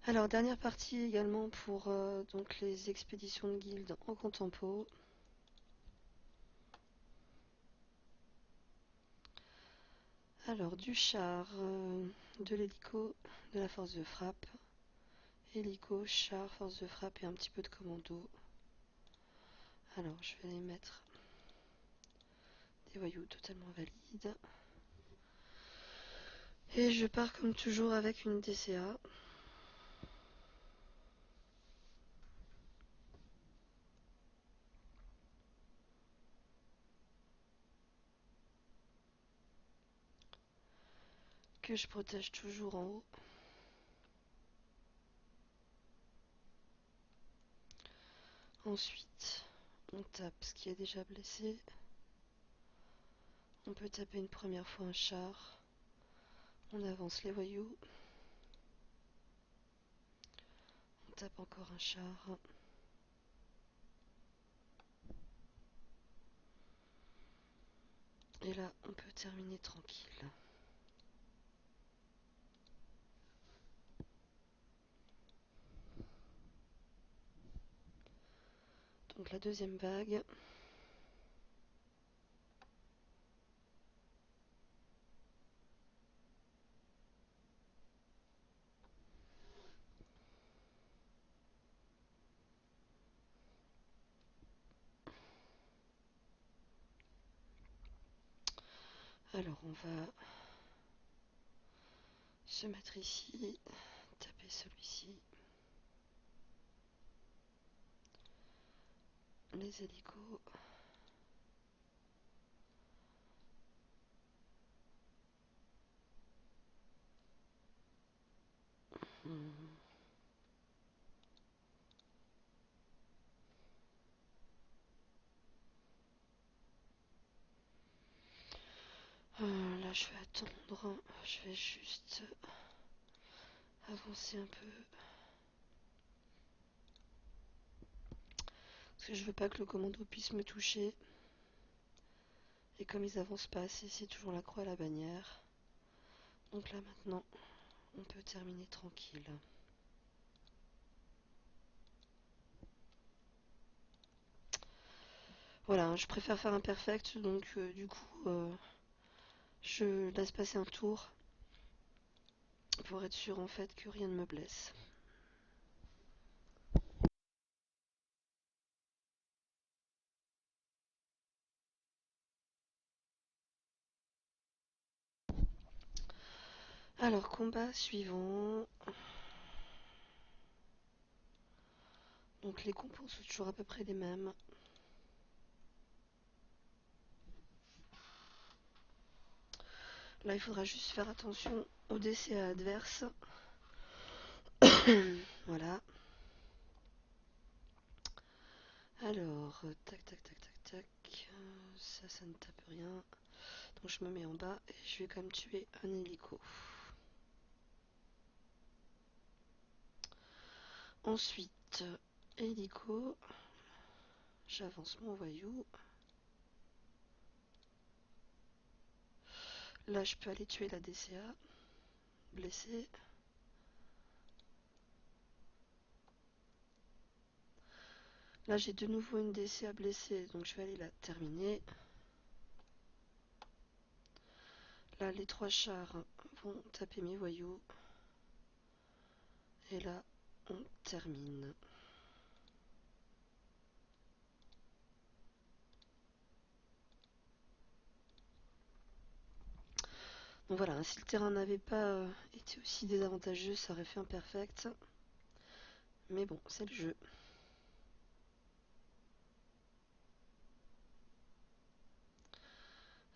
Alors, dernière partie également pour donc les expéditions de guilde en contempo. Alors, du char, de l'hélico, de la force de frappe, hélico, char, force de frappe et un petit peu de commando. Alors, je vais aller mettre des voyous totalement valides. Et je pars comme toujours avec une DCA. Que je protège toujours en haut. Ensuite, on tape ce qui est déjà blessé. On peut taper une première fois un char. On avance les voyous. On tape encore un char. Et là, on peut terminer tranquille. Donc la deuxième vague. Alors on va se mettre ici, taper celui-ci, les hélicos. Là je vais attendre, je vais juste avancer un peu. Parce que je veux pas que le commando puisse me toucher. Et comme ils avancent pas assez, c'est toujours la croix à la bannière. Donc là maintenant, on peut terminer tranquille. Voilà, je préfère faire un perfect, donc du coup, je laisse passer un tour pour être sûr en fait que rien ne me blesse. Alors, combat suivant. Donc les compos sont toujours à peu près les mêmes. Là, il faudra juste faire attention aux DCA adverses. Voilà. Alors, tac, tac, tac, tac, tac. Ça ne tape rien. Donc je me mets en bas et je vais quand même tuer un hélico. Ensuite, hélico. J'avance mon voyou. Là, je peux aller tuer la DCA. Blessée. Là, j'ai de nouveau une DCA blessée, donc je vais aller la terminer. Là, les trois chars vont taper mes voyous. Et là, on termine. Donc voilà, si le terrain n'avait pas été aussi désavantageux, ça aurait fait un perfect. Mais bon, c'est le jeu.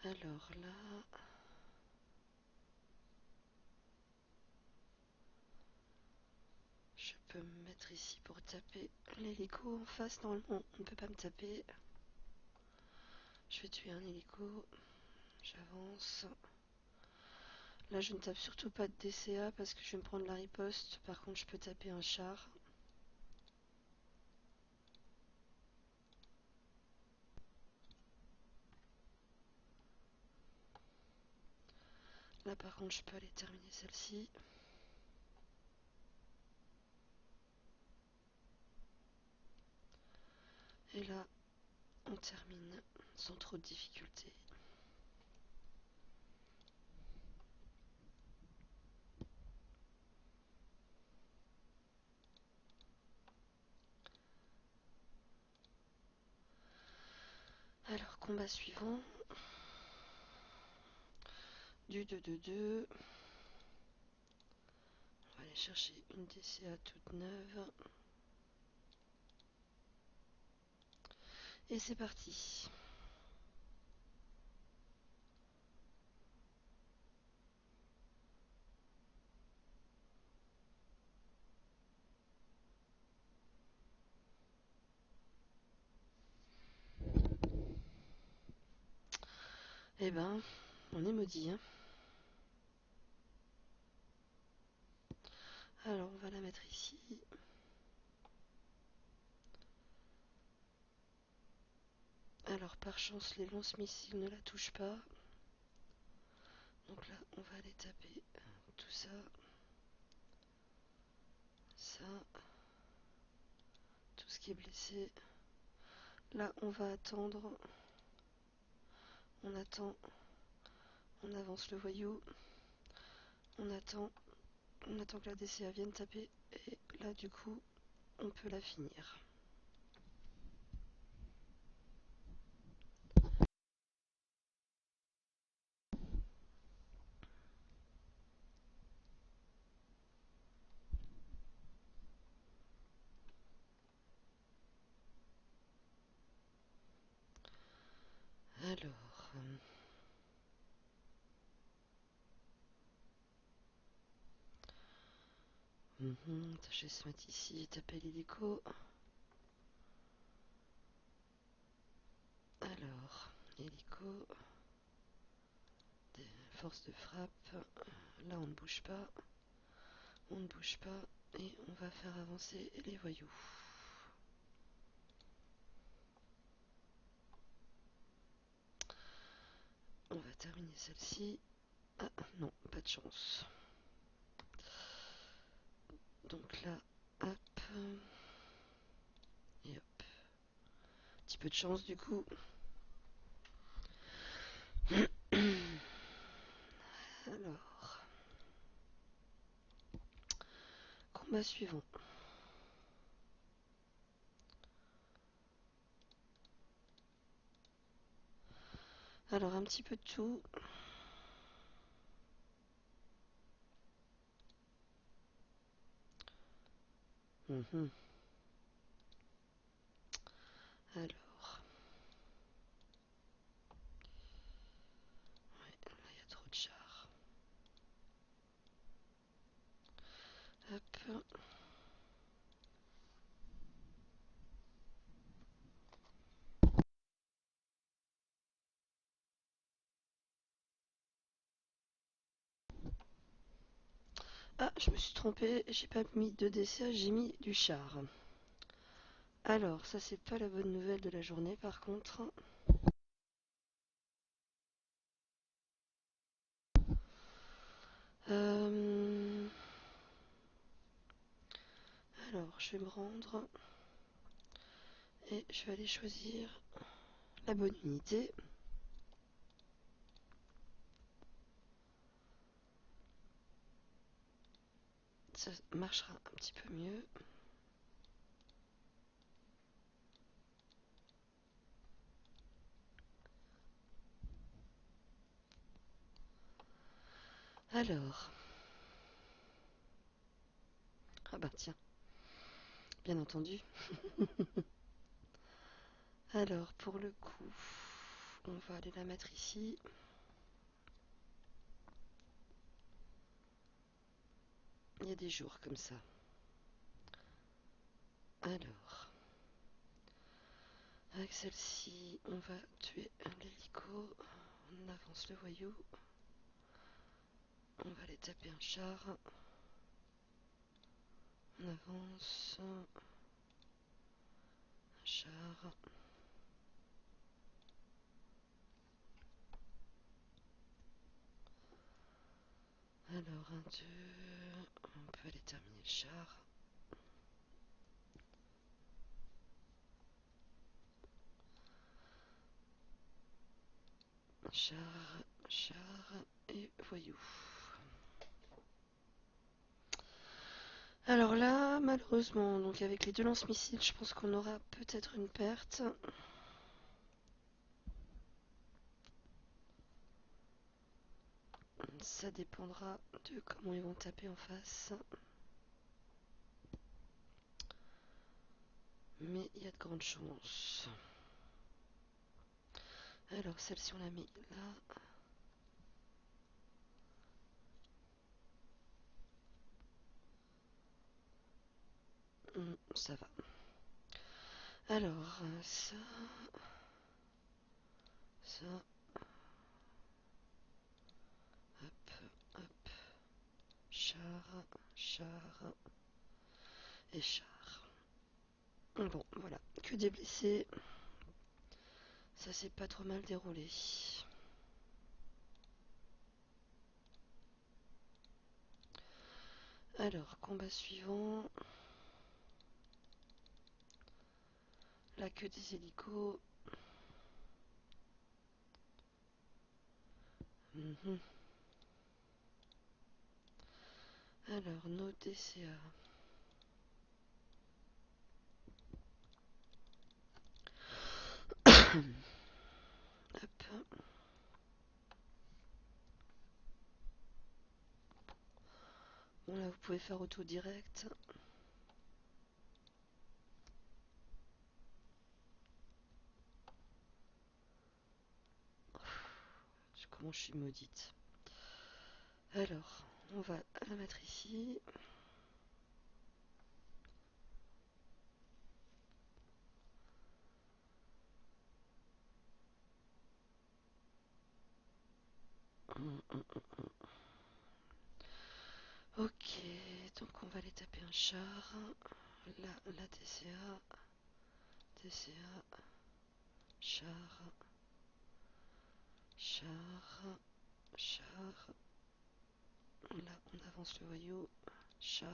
Alors là... Je peux me mettre ici pour taper l'hélico en face. Normalement, on ne peut pas me taper. Je vais tuer un hélico. J'avance. Là, je ne tape surtout pas de DCA parce que je vais me prendre la riposte. Par contre, je peux taper un char. Là, par contre, je peux aller terminer celle-ci. Et là, on termine sans trop de difficultés. Alors, combat suivant. Du 2-2-2. On va aller chercher une DCA toute neuve. Et c'est parti. Eh ben, on est maudit, hein. Alors, on va la mettre ici. Alors, par chance, les lance-missiles ne la touchent pas. Donc là, on va aller taper tout ça. Ça. Tout ce qui est blessé. Là, on va attendre. On attend. On avance le voyou. On attend que la DCA vienne taper. Et là, du coup, on peut la finir. Alors... tâchez se mettre ici, taper l'hélico. Alors, hélico, des forces de frappe. Là, on ne bouge pas. On ne bouge pas. Et on va faire avancer les voyous. On va terminer celle-ci. Ah non, pas de chance. Donc là, hop. Et hop. Un petit peu de chance du coup. Alors. Combat suivant. Alors un petit peu de tout. Alors. Ouais, là il y a trop de chars. Hop. Ah, je me suis trompée, j'ai pas mis de DCA, j'ai mis du char. Alors, ça c'est pas la bonne nouvelle de la journée par contre. Alors, je vais me rendre et je vais aller choisir la bonne unité. Ça marchera un petit peu mieux. Alors. Ah bah tiens, bien entendu. Alors, pour le coup, on va aller la mettre ici. Il y a des jours comme ça. Alors, avec celle-ci, on va tuer l'hélico. On avance le voyou. On va aller taper un char. On avance. Un char. Alors, un, deux. On peut aller terminer le char. char, char et voyou. Alors là, malheureusement, donc avec les deux lance-missiles, je pense qu'on aura peut-être une perte. Ça dépendra de comment ils vont taper en face. Mais il y a de grandes chances. Alors celle-ci on la met là. Ça va. Alors ça, ça, hop, hop, char, char et char. Bon, voilà, que des blessés. Ça s'est pas trop mal déroulé. Alors, combat suivant. Là, que des hélicos. Alors, nos DCA. Hop. Bon, là, vous pouvez faire auto direct. Comment je suis maudite. Alors, on va la mettre ici. Ok, donc on va aller taper un char. Là, la DCA. DCA. Char. Char. Char. Là, on avance le voyou. Char.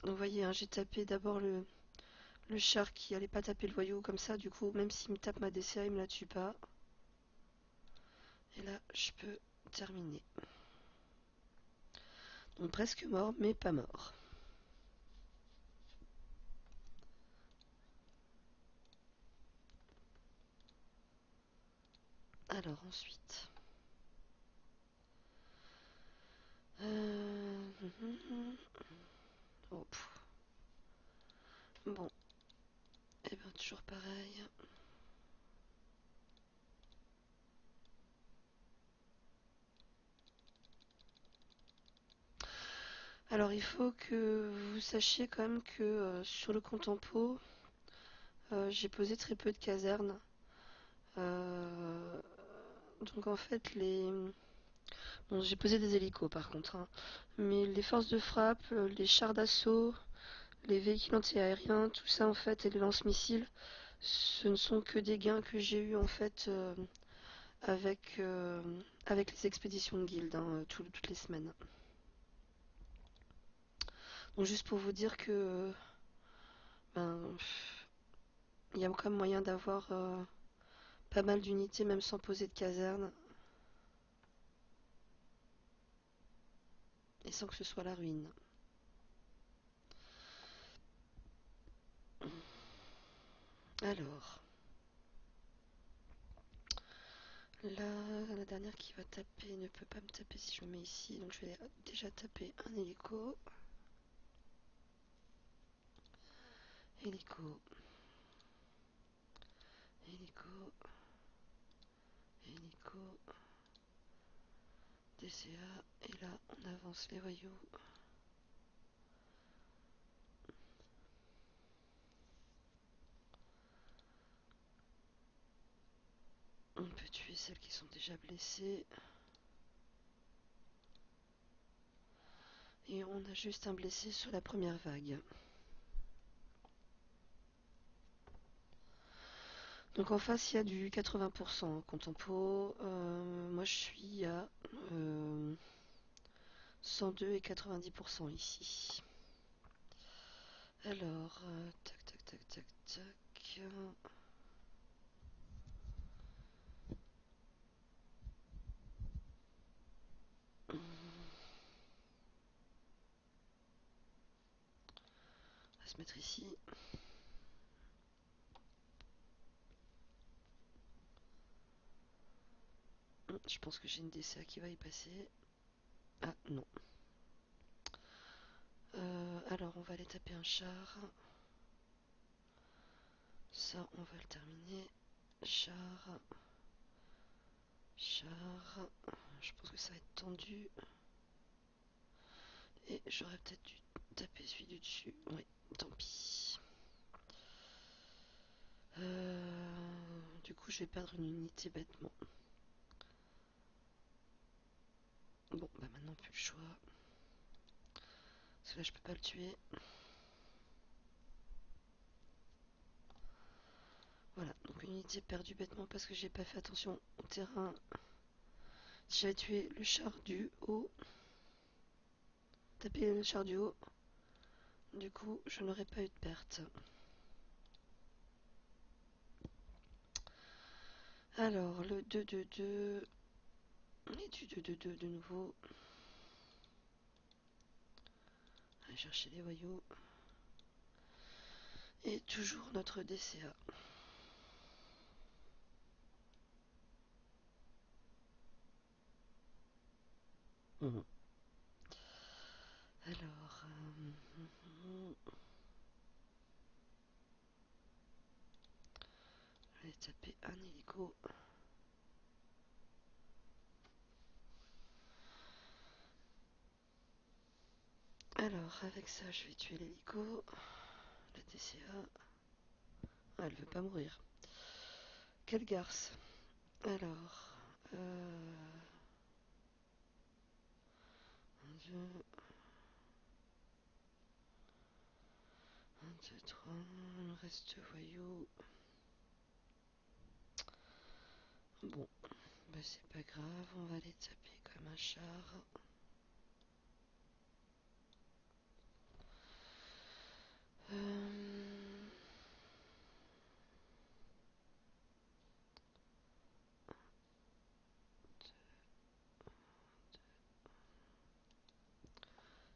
Donc, vous voyez, hein, j'ai tapé d'abord le char qui allait pas taper le voyou comme ça. Du coup, même s'il me tape ma DCA, il me la tue pas. Et là, je peux terminer. Donc, presque mort, mais pas mort. Alors, ensuite. Oh, bon, et bien toujours pareil. Alors il faut que vous sachiez quand même que sur le compte en pot, j'ai posé très peu de casernes. Euh, donc en fait bon, j'ai posé des hélicos par contre, hein. Mais les forces de frappe, les chars d'assaut, les véhicules anti-aériens, tout ça en fait et les lance-missiles, ce ne sont que des gains que j'ai eu en fait avec, avec les expéditions de guilde, hein, toutes les semaines. Donc juste pour vous dire que ben, il y a quand même moyen d'avoir pas mal d'unités même sans poser de caserne et sans que ce soit la ruine. Alors, là, la dernière qui va taper ne peut pas me taper si je le mets ici, donc je vais déjà taper un hélico. Hélico. Hélico. Hélico. DCA. Et là, on avance les voyous. On peut tuer celles qui sont déjà blessées. Et on a juste un blessé sur la première vague. Donc en face, il y a du 80% compte en pot. Moi, je suis à 102 et 90% ici. Alors, tac, tac, tac, tac, tac. On va se mettre ici. Je pense que j'ai une DCA qui va y passer. Ah non. Alors on va aller taper un char. Ça on va le terminer. Char. Char. Je pense que ça va être tendu. Et j'aurais peut-être dû taper celui du dessus. Oui, tant pis. Du coup je vais perdre une unité bêtement. Bon bah maintenant plus le choix. Parce que là je peux pas le tuer. Voilà, donc une unité perdue bêtement parce que j'ai pas fait attention au terrain. Si j'avais tué le char du haut, tapé le char du haut, du coup je n'aurais pas eu de perte. Alors le 2-2-2 et du 2-2-2 de nouveau. Aller chercher les voyous. Et toujours notre DCA. Alors, je vais taper un hélico. Alors, avec ça, je vais tuer l'hélico. La DCA. Ah, elle veut pas mourir. Quelle garce. Alors, 1, 2, 1, 2, 3, il me reste 2 voyous. Bon, bah c'est pas grave, on va les taper comme un char.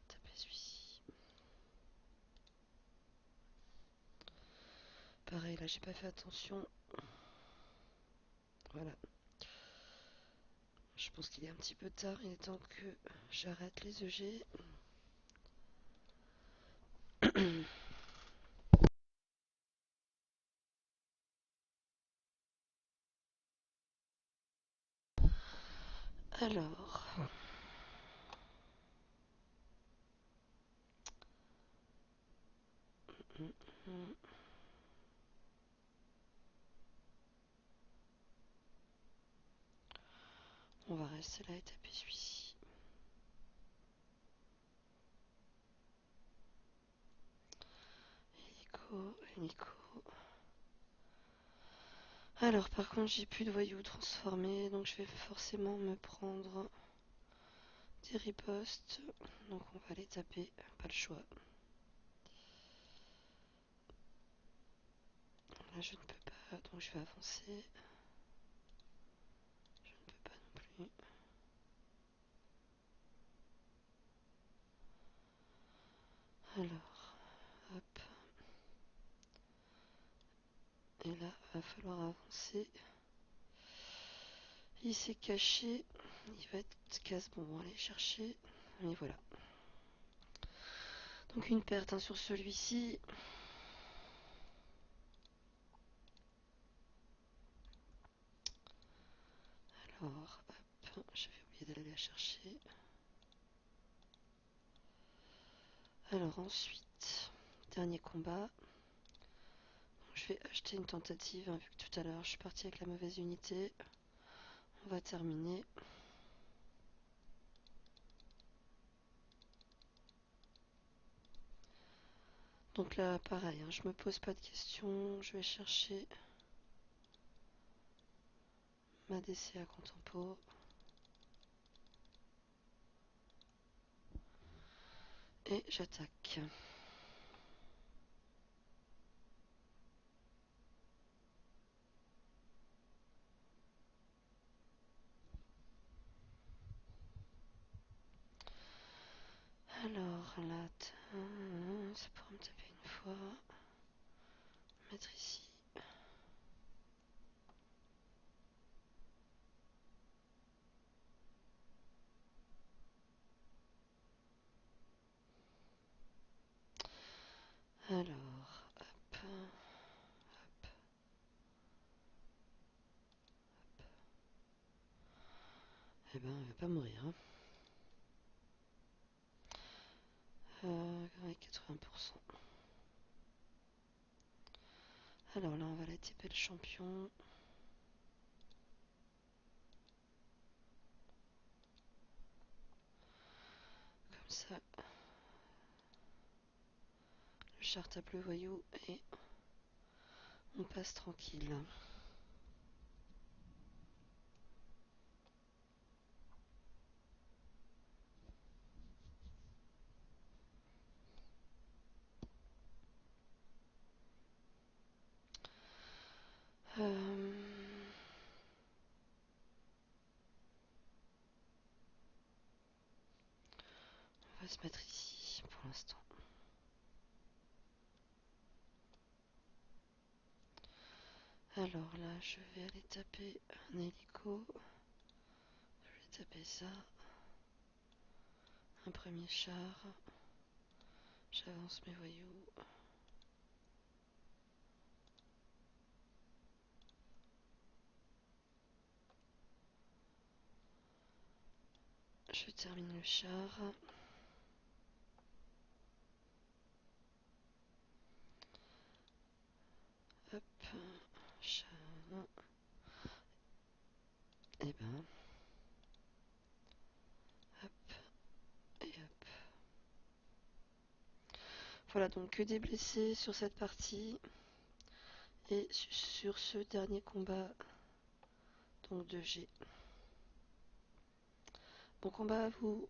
Taper celui-ci. Pareil, là j'ai pas fait attention. Voilà. Je pense qu'il est un petit peu tard, il est temps que j'arrête les EG. Alors. On va rester là et taper celui-ci. Hélico, hélico. Alors par contre j'ai plus de voyous transformés, donc je vais forcément me prendre des ripostes. Donc on va les taper, pas le choix. Là je ne peux pas, donc je vais avancer. Je ne peux pas non plus. Alors, hop. Et là, va falloir avancer. Il s'est caché. Il va être casse. Bon, on va aller chercher. Et voilà. Donc une perte hein, sur celui-ci. Alors, hop. J'avais oublié d'aller la chercher. Alors ensuite, dernier combat. Je vais acheter une tentative, hein, vu que tout à l'heure je suis partie avec la mauvaise unité. On va terminer. Donc là, pareil, hein, je me pose pas de questions. Je vais chercher ma DCA contempo. Et j'attaque. Là, ça pourra me taper une fois. Mettre ici. Alors, hop, hop. Eh ben, elle va pas mourir. Hein. Avec 80%. Alors là, on va la typer le champion. Comme ça, le char tape le voyou et on passe tranquille. On va se mettre ici pour l'instant. Alors là, je vais aller taper un hélico. Je vais taper ça. Un premier char. J'avance mes voyous. Je termine le char. Hop, char. Et ben, hop, et hop. Voilà, donc que des blessés sur cette partie. Et sur ce dernier combat, donc de G. Bon combat à vous.